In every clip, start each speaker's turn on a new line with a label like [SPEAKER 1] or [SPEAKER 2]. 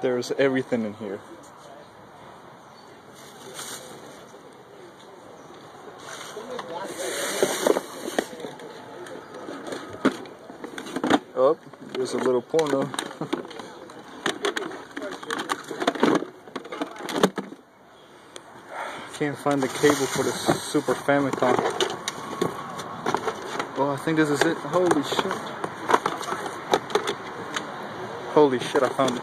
[SPEAKER 1] There's everything in here. Oh, there's a little porno. Can't find the cable for the Super Famicom. Oh, I think this is it. Holy shit. Holy shit, I found it.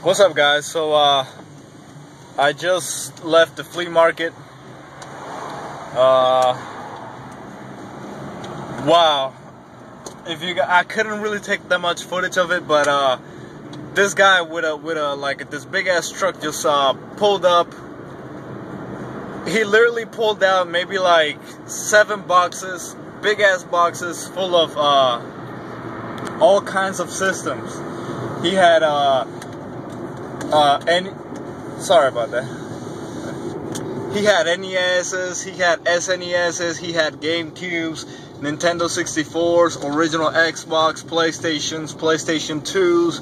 [SPEAKER 1] What's up, guys? So I just left the flea market. Wow, I couldn't really take that much footage of it, but this guy with a like this big ass truck just pulled up. He literally pulled out maybe like 7 boxes, big ass boxes full of all kinds of systems. He had sorry about that. He had NESs, he had SNESs, he had GameCubes, Nintendo 64s, original Xbox, PlayStations, PlayStation 2s,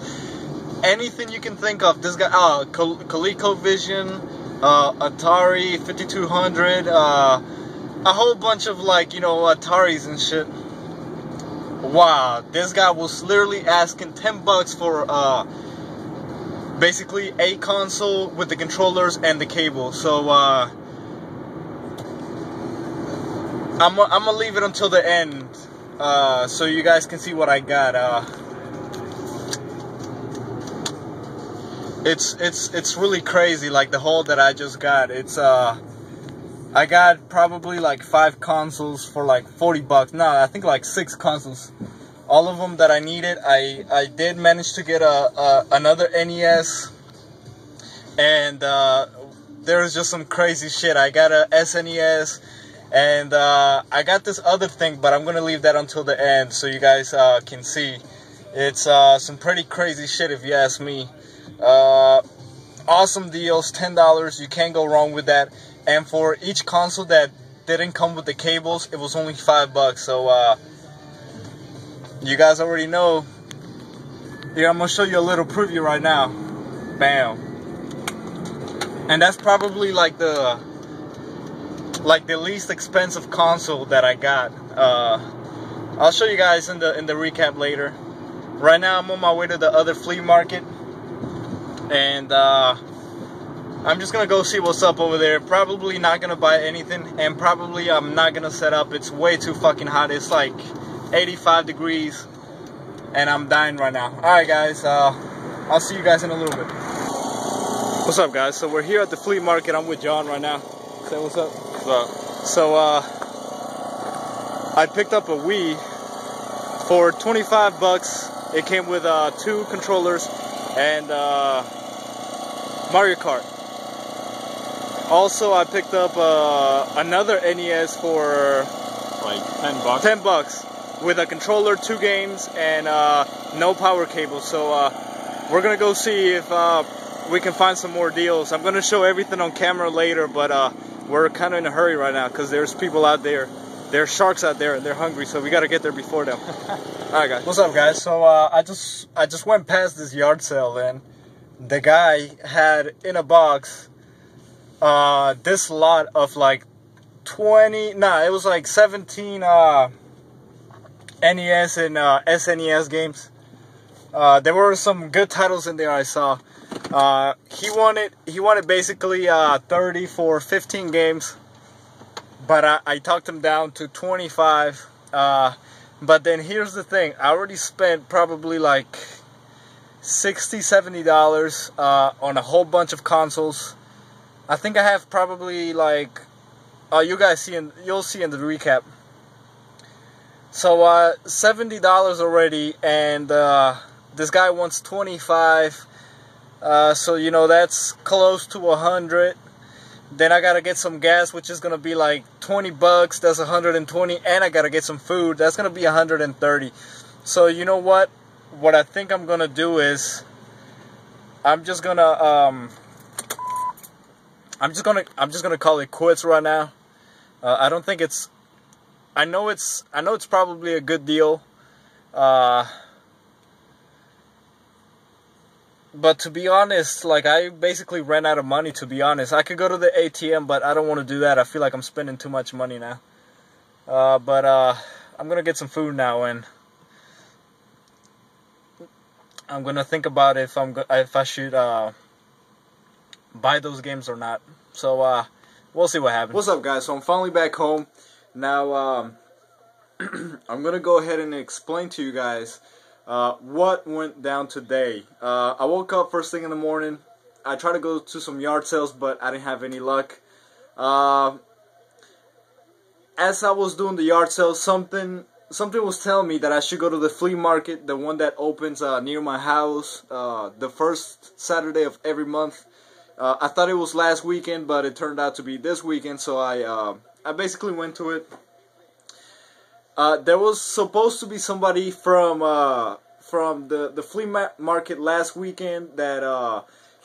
[SPEAKER 1] anything you can think of. This guy, ColecoVision, Atari 5200, a whole bunch of, like, you know, Ataris and shit. Wow, this guy was literally asking $10 for basically a console with the controllers and the cable. So I'm gonna leave it until the end so you guys can see what I got. It's really crazy, like the haul that I just got. It's I got probably like 5 consoles for like $40. No, I think like 6 consoles. All of them that I needed. I did manage to get another NES, and there's just some crazy shit. I got a SNES, and I got this other thing, but I'm gonna leave that until the end so you guys can see. It's some pretty crazy shit if you ask me. Awesome deals, $10. You can't go wrong with that. And for each console that didn't come with the cables, it was only $5. So you guys already know. Yeah, I'm gonna show you a little preview right now. Bam. And that's probably like the least expensive console that I got. I'll show you guys in the recap later. Right now I'm on my way to the other flea market, and I'm just gonna go see what's up over there. Probably not gonna buy anything, and probably I'm not gonna set up. It's way too fucking hot. It's like 85 degrees, and I'm dying right now. Alright guys, I'll see you guys in a little bit. What's up, guys? So we're here at the flea market. I'm with John right now. Say what's up. What's up? So I picked up a Wii for $25. It came with 2 controllers and Mario Kart. Also, I picked up another NES for
[SPEAKER 2] like $10.
[SPEAKER 1] $10 with a controller, 2 games, and no power cable. So we're gonna go see if we can find some more deals. I'm gonna show everything on camera later, but we're kind of in a hurry right now because there's people out there. There's sharks out there and they're hungry, so we gotta get there before them. Alright guys. What's up, guys? So I just went past this yard sale, and the guy had in a box this lot of like 20, it was like 17 NES and SNES games. There were some good titles in there I saw. He wanted basically 30 for 15 games, but I talked him down to 25. But then here's the thing: I already spent probably like $60-70 on a whole bunch of consoles. I think I have probably like you'll see in the recap. So $70 already, and this guy wants 25. So you know that's close to 100. Then I gotta get some gas, which is gonna be like $20. That's 120, and I gotta get some food. That's gonna be 130. So you know what? What I think I'm gonna do is I'm just gonna call it quits right now. I don't think it's. I know it's probably a good deal. But to be honest, like I basically ran out of money, to be honest. I could go to the ATM, but I don't want to do that. I feel like I'm spending too much money now. But I'm going to get some food now, and I'm going to think about if I should buy those games or not. So we'll see what happens. What's up, guys? So I'm finally back home. Now I'm going to go ahead and explain to you guys what went down today. I woke up first thing in the morning. I tried to go to some yard sales, but I didn't have any luck. As I was doing the yard sales, something was telling me that I should go to the flea market, the one that opens near my house, the first Saturday of every month. I thought it was last weekend, but it turned out to be this weekend, so I basically went to it. There was supposed to be somebody from the flea market last weekend that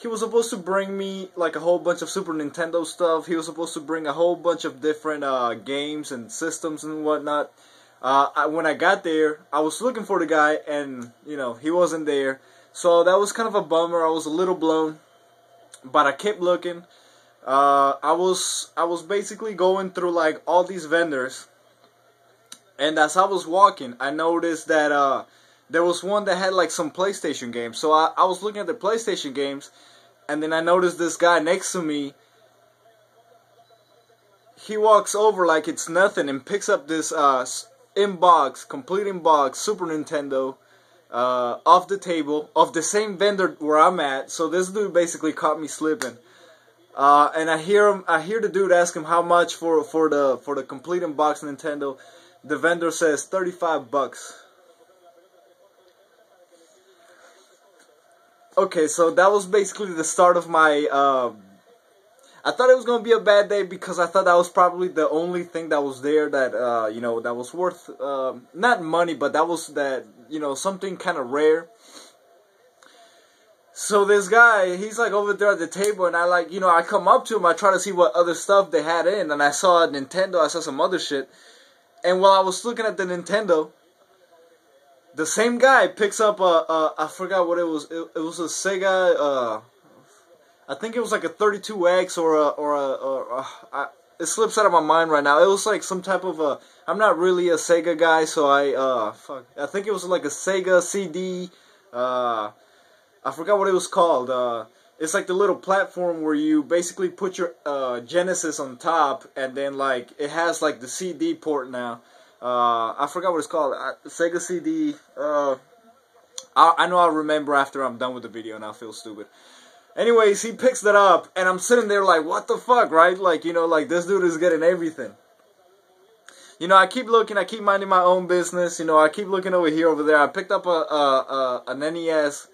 [SPEAKER 1] he was supposed to bring me like a whole bunch of Super Nintendo stuff. He was supposed to bring a whole bunch of different games and systems and whatnot. When I got there, I was looking for the guy, and you know he wasn't there. So that was kind of a bummer. I was a little blown, but I kept looking. I was basically going through like all these vendors. And as I was walking, I noticed that there was one that had like some PlayStation games. So I was looking at the PlayStation games, and then I noticed this guy next to me. He walks over like it's nothing and picks up this complete in-box Super Nintendo off the table of the same vendor where I'm at. So this dude basically caught me slipping. And I hear the dude ask him how much for the complete in-box Nintendo. The vendor says $35. Okay, so that was basically the start of my. I thought it was gonna be a bad day because I thought that was probably the only thing that was there that you know that was worth not money, but that was something kind of rare. So this guy, he's like over there at the table, and I come up to him, I try to see what other stuff they had in, and I saw a Nintendo, I saw some other shit. And while I was looking at the Nintendo, the same guy picks up I forgot what it was. It was a Sega. I think it was like a 32X it slips out of my mind right now. It was like some type of a. I'm not really a Sega guy, so I think it was like a Sega CD. I forgot what it was called. It's like the little platform where you basically put your Genesis on top, and then like it has like the CD port now. I forgot what it's called. Sega CD. I know I'll remember after I'm done with the video, and I'll feel stupid. Anyways, he picks that up, and I'm sitting there like, what the fuck, right? Like, like this dude is getting everything. I keep looking, I keep minding my own business. I keep looking over here, over there. I picked up an NES.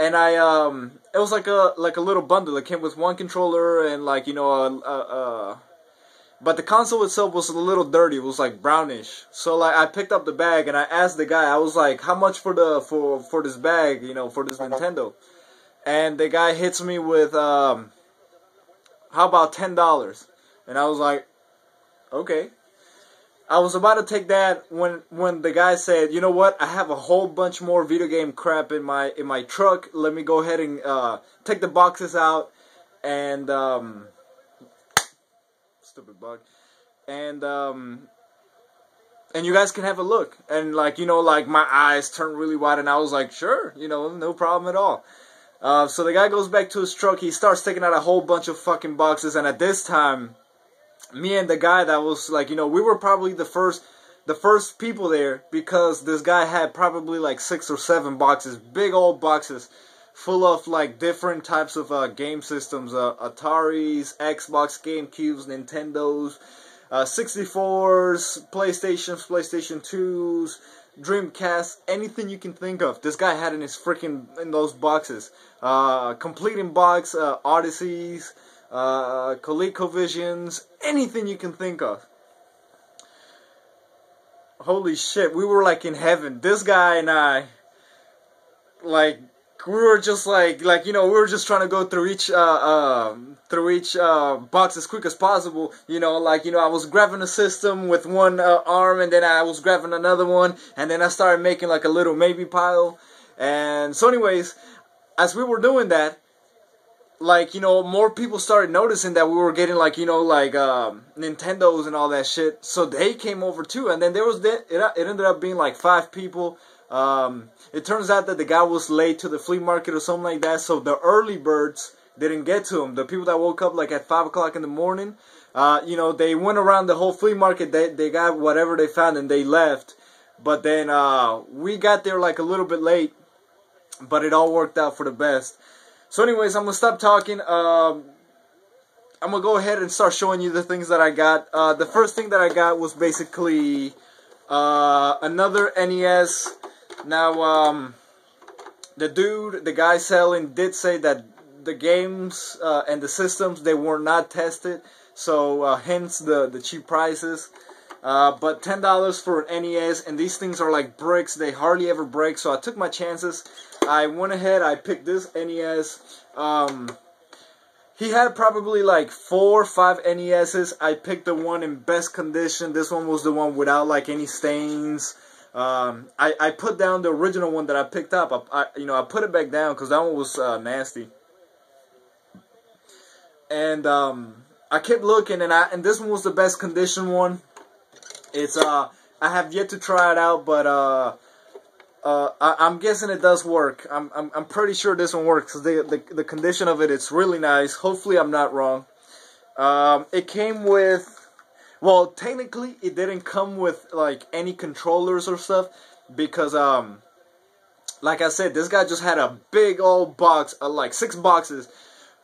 [SPEAKER 1] And it was like a little bundle. It came with one controller and but the console itself was a little dirty. It was like brownish. So like I picked up the bag and I asked the guy. I was like, "How much for this bag? For this Nintendo?" And the guy hits me with, "How about $10?" And I was like, "Okay." I was about to take that when the guy said, "You know what? I have a whole bunch more video game crap in my truck. Let me go ahead and take the boxes out and stupid bug. And and you guys can have a look. And like, you know, like my eyes turned really wide, and I was like, sure, you know, no problem at all. So the guy goes back to his truck. He starts taking out a whole bunch of fucking boxes, and at this time, me and the guy that was like, you know, we were probably the first people there, because this guy had probably like 6 or 7 boxes, big old boxes, full of like different types of game systems, Ataris, Xbox, GameCubes, Nintendos, 64s, PlayStations, PlayStation 2s, Dreamcast, anything you can think of. This guy had in those boxes. Complete in box, Odysseys, ColecoVisions, anything you can think of. Holy shit, we were like in heaven. This guy and I, like, we were just like, you know, we were just trying to go through each box as quick as possible. You know, like, you know, I was grabbing a system with one arm, and then I was grabbing another one, and then I started making like a little maybe pile. And so anyways, as we were doing that, like, you know, more people started noticing that we were getting like, you know, like Nintendos and all that shit. So they came over too, and then it ended up being like 5 people. It turns out that the guy was late to the flea market or something like that, so the early birds didn't get to him. The people that woke up like at 5 o'clock in the morning, you know, they went around the whole flea market. They got whatever they found and they left. But then we got there like a little bit late, but it all worked out for the best. So anyways, I'm gonna stop talking. I'm gonna go ahead and start showing you the things that I got. The first thing that I got was basically another NES. Now, the guy selling did say that the games and the systems, they were not tested, so hence the cheap prices. But $10 for an NES, and these things are like bricks. They hardly ever break, so I took my chances. I went ahead, I picked this NES. He had probably like 4 or 5 NESs. I picked the one in best condition. This one was the one without like any stains. I put down the original one that I picked up. I put it back down because that one was nasty. And I kept looking, and this one was the best condition one. It's I have yet to try it out, but I'm guessing it does work. I'm pretty sure this one works because the condition of it's really nice. Hopefully I'm not wrong. It came with, well, technically it didn't come with like any controllers or stuff, because like I said, this guy just had a big old box, like 6 boxes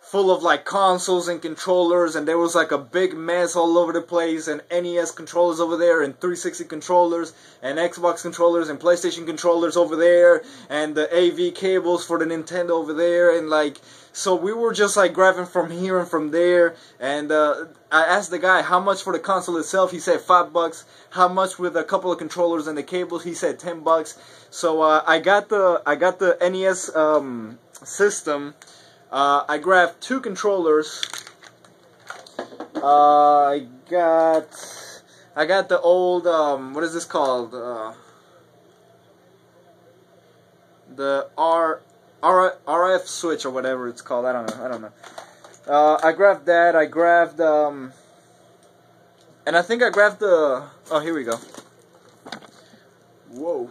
[SPEAKER 1] full of like consoles and controllers, and there was like a big mess all over the place, and NES controllers over there, and 360 controllers, and Xbox controllers, and PlayStation controllers over there, and the AV cables for the Nintendo over there, and like, so we were just like grabbing from here and from there. And I asked the guy how much for the console itself. He said $5. How much with a couple of controllers and the cables? He said $10. So I got the NES system. I grabbed 2 controllers. I got the old what is this called? The RF switch or whatever it's called. I don't know. I grabbed that. I grabbed and I think I grabbed the. Oh, here we go. Whoa!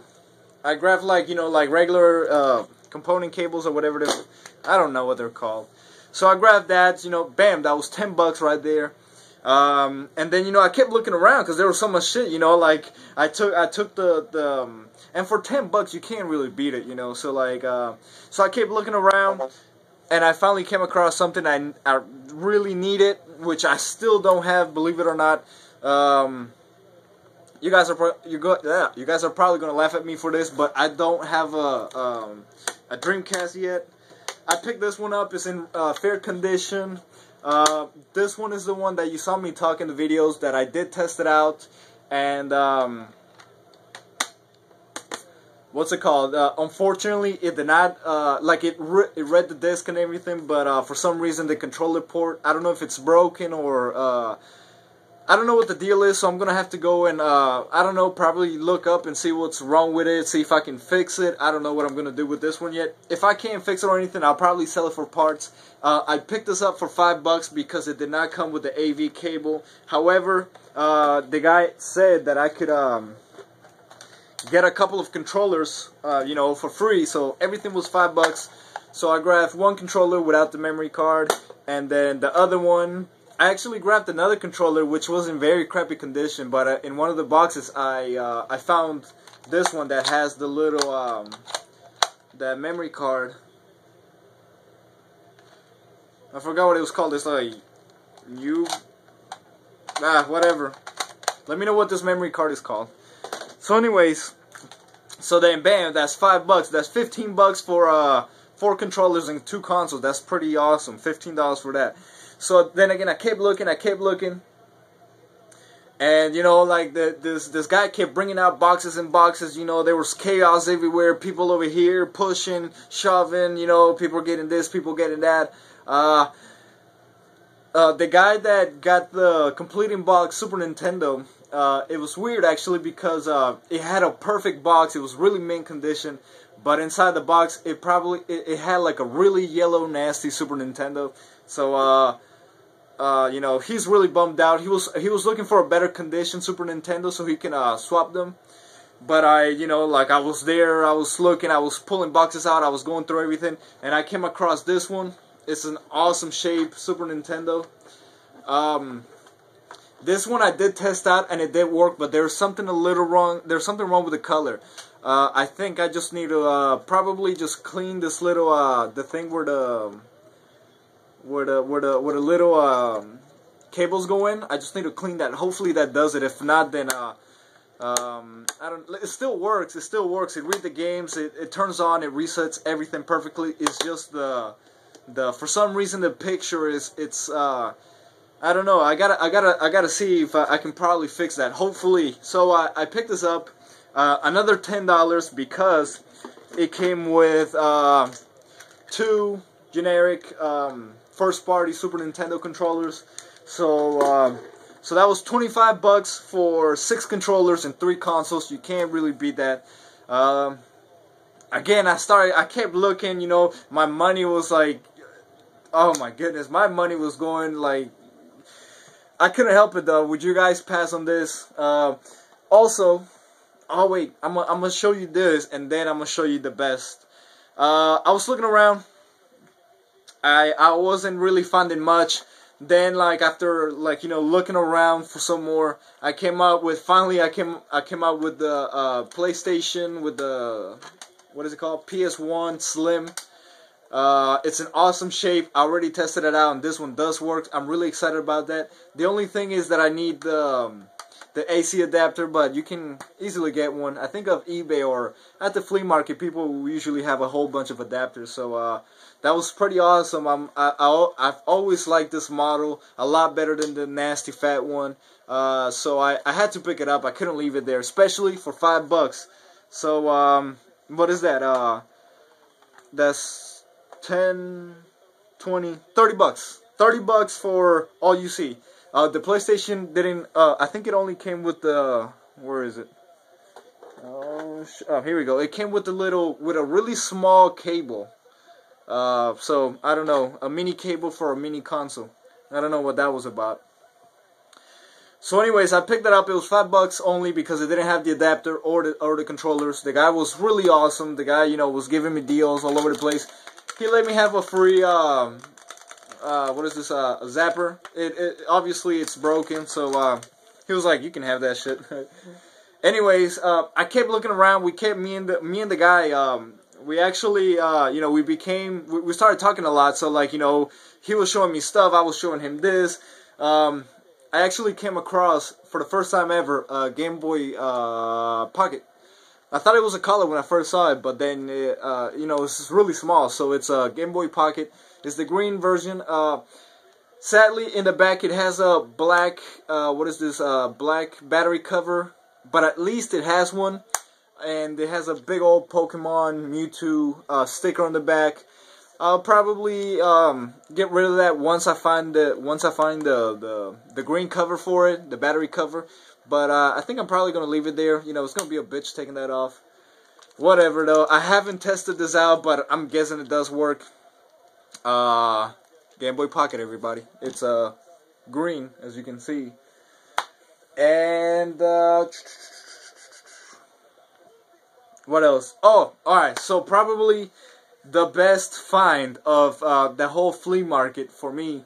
[SPEAKER 1] I grabbed like, you know, like regular component cables or whatever it is. I don't know what they're called. So I grabbed that, you know, bam, that was $10 right there. And then, you know, I kept looking around because there was so much shit, you know, like I took the and for $10 you can't really beat it, you know. So like so I kept looking around, and I finally came across something I really needed, which I still don't have, believe it or not. You guys are probably gonna laugh at me for this, but I don't have a Dreamcast yet. I picked this one up. It's in fair condition. This one is the one that you saw me talk in the videos that I did test it out, and what's it called? Unfortunately, it did not like it read the disc and everything, but for some reason the controller port, I don't know if it's broken or I don't know what the deal is, so I'm gonna have to go and I don't know, probably look up and see what's wrong with it, see if I can fix it. I don't know what I'm gonna do with this one yet. If I can't fix it or anything, I'll probably sell it for parts. I picked this up for $5 because it did not come with the AV cable. However, the guy said that I could get a couple of controllers, you know, for free. So everything was $5. So I grabbed one controller without the memory card, and then the other one. I actually grabbed another controller which was in very crappy condition, but in one of the boxes I found this one that has the little that memory card. I forgot what it was called. It's like whatever. Let me know what this memory card is called. So anyways, so then bam, that's $5. That's $15 for 4 controllers and 2 consoles. That's pretty awesome. $15 for that. So then again, I kept looking, and you know, like this guy kept bringing out boxes and boxes. You know, there was chaos everywhere. People over here pushing, shoving. You know, people getting this, people getting that. The guy that got the completing box Super Nintendo, it was weird actually because it had a perfect box. It was really mint condition, but inside the box it had like a really yellow nasty Super Nintendo. So you know, he's really bummed out. He was looking for a better condition Super Nintendo so he can swap them. But you know, like I was there, I was looking, I was pulling boxes out, I was going through everything, and I came across this one. It's an awesome shape Super Nintendo. This one I did test out and it did work, but there's something a little wrong. There's something wrong with the color. I think I just need to probably just clean this little the thing where the little cables go in. I just need to clean that. Hopefully that does it. If not, then I don't. It still works. It still works. It reads the games. It turns on. It resets everything perfectly. It's just the for some reason the picture it's I don't know. I gotta see if I can probably fix that. Hopefully. So I picked this up. Another $10 because it came with 2 generic first party Super Nintendo controllers. So so that was $25 for 6 controllers and 3 consoles. You can't really beat that. Again, I kept looking, you know, my money was like, oh my goodness, my money was going like, I couldn't help it though. Would you guys pass on this? Also, oh wait, I'm gonna show you this and then I'm gonna show you the best. I was looking around. I wasn't really finding much. Then like after like, you know, looking around for some more, I came out with I came out with the PlayStation, with the, what is it called, PS1 Slim. It's an awesome shape. I already tested it out and this one does work. I'm really excited about that. The only thing is that I need the AC adapter, but you can easily get one. I think of eBay or at the flea market, people usually have a whole bunch of adapters. So that was pretty awesome. I've always liked this model a lot better than the nasty fat one. So I had to pick it up. I couldn't leave it there, especially for $5. So what is that? That's 10, 20, $30. $30 for all you see. The PlayStation didn't. I think it only came with the. Where is it? Oh, here we go. It came with a really small cable. So I don't know, a mini cable for a mini console. I don't know what that was about. So anyways, I picked that up. It was $5 only because it didn't have the adapter or the controllers. The guy was really awesome. The guy, you know, was giving me deals all over the place. He let me have a free what is this, a zapper. It obviously it's broken, so he was like, you can have that shit. Anyways, I kept looking around. Me and the guy, we actually, you know, we started talking a lot. So like, you know, he was showing me stuff, I was showing him this. I actually came across, for the first time ever, a Game Boy Pocket. I thought it was a color when I first saw it, but then, you know, it's really small. So it's a Game Boy Pocket. It's the green version. Sadly, in the back it has a black, what is this, black battery cover. But at least it has one. And it has a big old Pokemon Mewtwo sticker on the back. I'll probably get rid of that once I find the the green cover for it, the battery cover. But I think I'm probably gonna leave it there. You know, it's gonna be a bitch taking that off. Whatever though. I haven't tested this out, but I'm guessing it does work. Game Boy Pocket, everybody. It's green, as you can see. And what else? Oh, alright, so probably the best find of the whole flea market for me.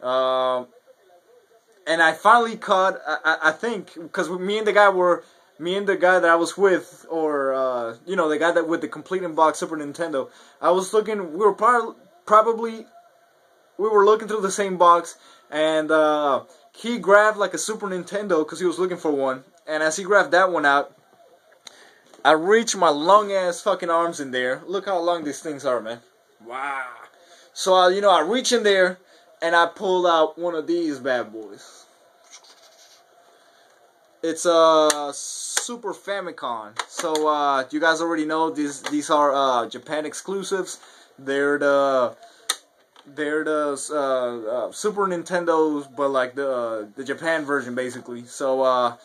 [SPEAKER 1] And I finally caught, I think, because me and the guy that I was with, or, you know, the guy that with the complete in box Super Nintendo, I was looking, we were looking through the same box, and he grabbed like a Super Nintendo because he was looking for one, and as he grabbed that one out, I reached my long ass fucking arms in there. Look how long these things are, man. Wow. So I reach in there and I pulled out one of these bad boys. It's a Super Famicom. So you guys already know these are Japan exclusives. They're the Super Nintendos, but like the Japan version basically. So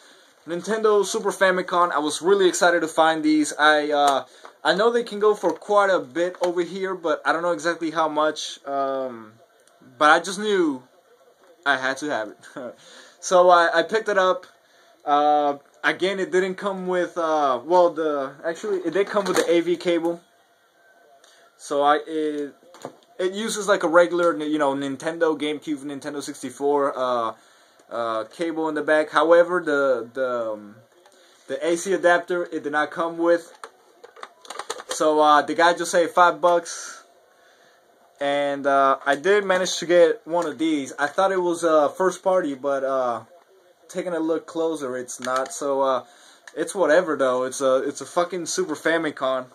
[SPEAKER 1] Nintendo Super Famicom. I was really excited to find these. I know they can go for quite a bit over here, but I don't know exactly how much. But I just knew I had to have it. So I picked it up. Again, it didn't come with actually it did come with the AV cable. So it uses like a regular, Nintendo GameCube, Nintendo 64 cable in the back. However, the AC adapter it did not come with. So the guy just said $5, and I did manage to get one of these. I thought it was first party, but taking a look closer, it's not. So it's whatever though. It's a fucking Super Famicom.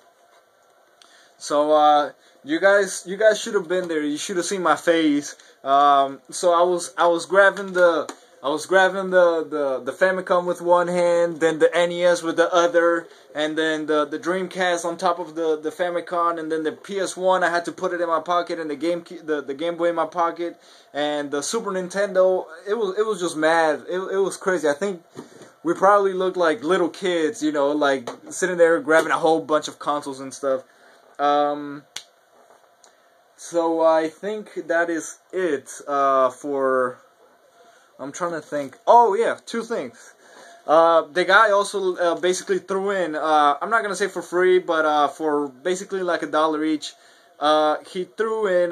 [SPEAKER 1] So you guys should have been there. You should have seen my face. So I was grabbing the Famicom with one hand, then the NES with the other, and then the Dreamcast on top of the Famicom, and then the PS1 I had to put it in my pocket, and the Game Boy in my pocket, and the Super Nintendo. It was just mad. It was crazy. I think we probably looked like little kids, like sitting there grabbing a whole bunch of consoles and stuff. So I think that is it for. I'm trying to think. Oh yeah, two things. The guy also basically threw in. I'm not gonna say for free, but for basically like $1 each. He threw in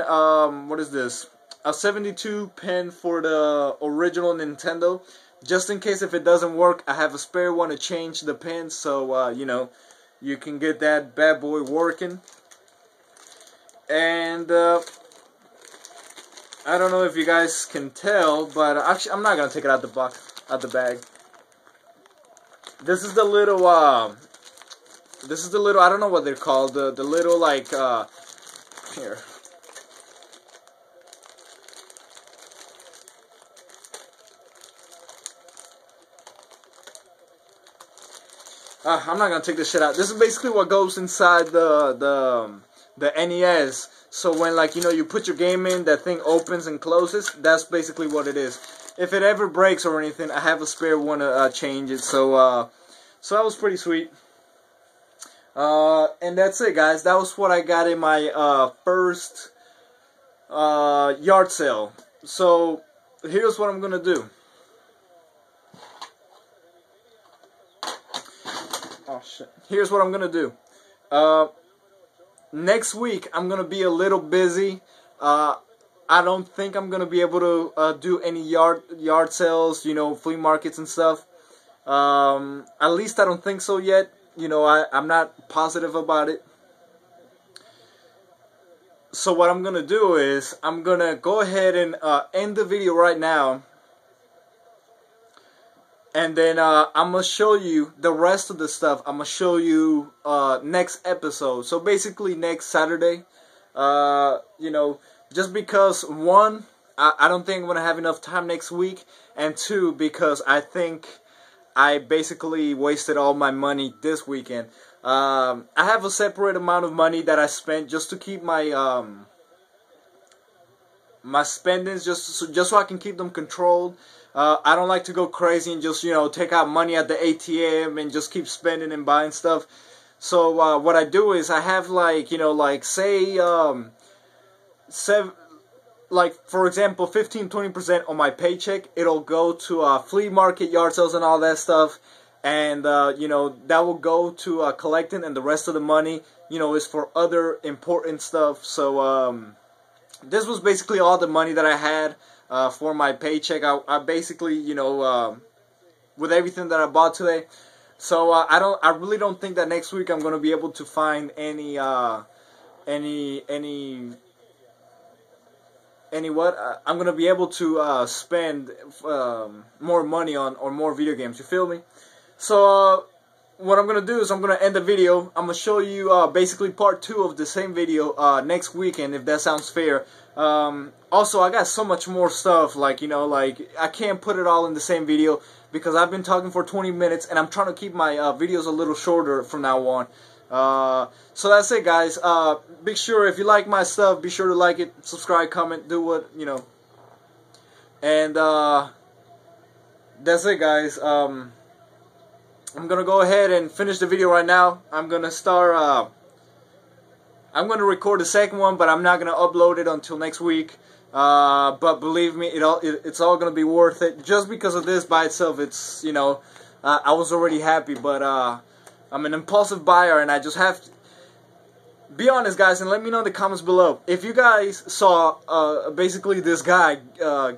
[SPEAKER 1] what is this? A 72 pin for the original Nintendo. Just in case if it doesn't work, I have a spare one to change the pins. So you can get that bad boy working. And I don't know if you guys can tell, but actually I'm not gonna take it out the bag. This is the little I don't know what they're called, the little like here. I'm not gonna take this shit out. This is basically what goes inside the NES. So when you put your game in, that thing opens and closes. That's basically what it is. If it ever breaks or anything, I have a spare one to change it. So that was pretty sweet. And that's it, guys. That was what I got in my first yard sale. So here's what I'm gonna do. Oh shit. Here's what I'm gonna do. Next week I'm gonna be a little busy. I don't think I'm gonna be able to do any yard sales, flea markets and stuff. At least I don't think so yet. I'm not positive about it. So what I'm gonna do is I'm gonna go ahead and end the video right now. And then I'm going to show you the rest of the stuff. I'm going to show you next episode. So basically next Saturday. Just because, one, I don't think I'm going to have enough time next week. And two, because I think I basically wasted all my money this weekend. I have a separate amount of money that I spent just to keep my my spendings just so I can keep them controlled. I don't like to go crazy and just, you know, take out money at the ATM and just keep spending and buying stuff. So what I do is I have, like, you know, like, say like, for example, 15-20% on my paycheck, it'll go to flea market, yard sales, and all that stuff. And you know, that will go to collecting, and the rest of the money, you know, is for other important stuff. So this was basically all the money that I had for my paycheck. I basically, you know, with everything that I bought today. So I really don't think that next week I'm gonna be able to find any what I'm gonna be able to spend more money on, or more video games. You feel me? So what I'm gonna do is I'm gonna end the video. I'm gonna show you basically part 2 of the same video next weekend, if that sounds fair. Also, I got so much more stuff, like, you know, like, I can't put it all in the same video because I've been talking for 20 minutes and I'm trying to keep my videos a little shorter from now on. So that's it, guys. Be sure, if you like my stuff, be sure to like it, subscribe, comment, do what, you know. And that's it, guys. I'm gonna go ahead and finish the video right now. I'm gonna start I'm gonna record the second one, but I'm not gonna upload it until next week. But believe me, it's all gonna be worth it. Just because of this by itself, it's, you know, I was already happy, but I'm an impulsive buyer, and I just have to be honest, guys, and let me know in the comments below if you guys saw basically this guy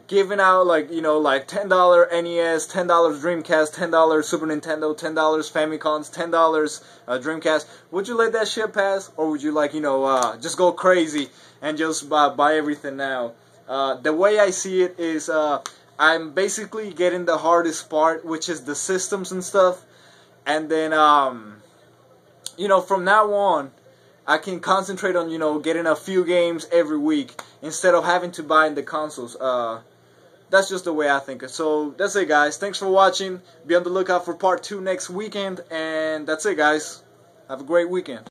[SPEAKER 1] giving out, like, you know, like $10 NES, $10 Dreamcast, $10 Super Nintendo, $10 Famicons, $10 Dreamcast. Would you let that shit pass, or would you, like, you know, just go crazy and just buy everything now? The way I see it is I'm basically getting the hardest part, which is the systems and stuff, and then you know, from now on I can concentrate on, you know, getting a few games every week instead of having to buy the consoles. That's just the way I think. So that's it, guys. Thanks for watching. Be on the lookout for part 2 next weekend. And that's it, guys. Have a great weekend.